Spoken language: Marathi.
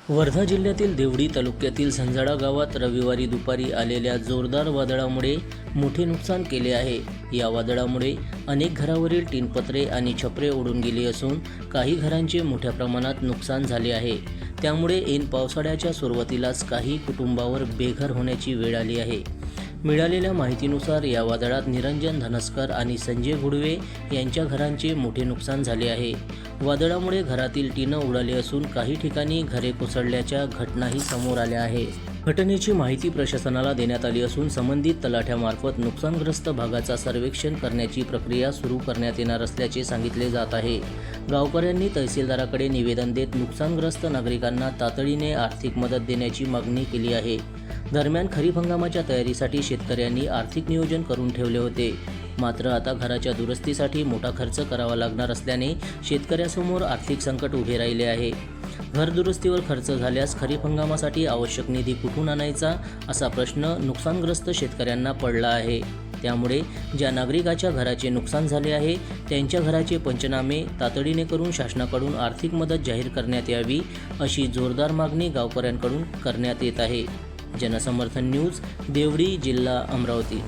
वर्धा जिल्ह्यातील देवडी तालुक्यातील संजाळा गावात रविवारी दुपारी आलेल्या जोरदार वादळामुळे मोठे नुकसान केले आहे। या वादळामुळे अनेक घरावरील टीनपत्रे आणि छपरे उडून गेली असून काही घरांचे मोठ्या प्रमाणात नुकसान झाले आहे। त्यामुळे ऐन पावसाळ्याच्या सुरुवातीलाच काही कुटुंबावर बेघर होण्याची वेळ आली आहे। मिळालेल्या माहितीनुसार या वादळात निरंजन धनस्कर आणि संजय गुडवे यांच्या घरांचे मोठे नुकसान झाले आहे। वादळामुळे घरातील टीनं उडाली असून काही ठिकाणी घरे कोसळल्याच्या घटनाही समोर आल्या आहे। घटनेची माहिती प्रशासनाला देण्यात आली असून संबंधित तलाठ्यामार्फत नुकसानग्रस्त भागाचा सर्वेक्षण करण्याची प्रक्रिया सुरू करण्यात येणार असल्याचे सांगितले जात आहे। गावकऱ्यांनी तहसीलदाराकडे निवेदन देत नुकसानग्रस्त नागरिकांना तातडीने आर्थिक मदत देण्याची मागणी केली आहे। दरम्यान खरीप हंगामाच्या तयारीसाठी शेतकऱ्यांनी आर्थिक नियोजन करून ठेवले होते, मात्र आता घराच्या दुरुस्तीसाठी मोठा खर्च करावा लागणार असल्याने शेतकऱ्यासमोर आर्थिक संकट उभे राहिले आहे। घर दुरुस्तीवर खर्च झाल्यास खरीप हंगामासाठी आवश्यक निधी कुठून आणायचा असा प्रश्न नुकसानग्रस्त शेतकऱ्यांना पडला आहे। त्यामुळे ज्या नागरिकाच्या घराचे नुकसान झाले आहे त्यांच्या घराचे पंचनामे तातडीने करून शासनाकडून आर्थिक मदत जाहीर करण्यात यावी अशी जोरदार मागणी गावकऱ्यांकडून करण्यात येत आहे। जनसमर्थन न्यूज, देवडी, जिल्हा अमरावती।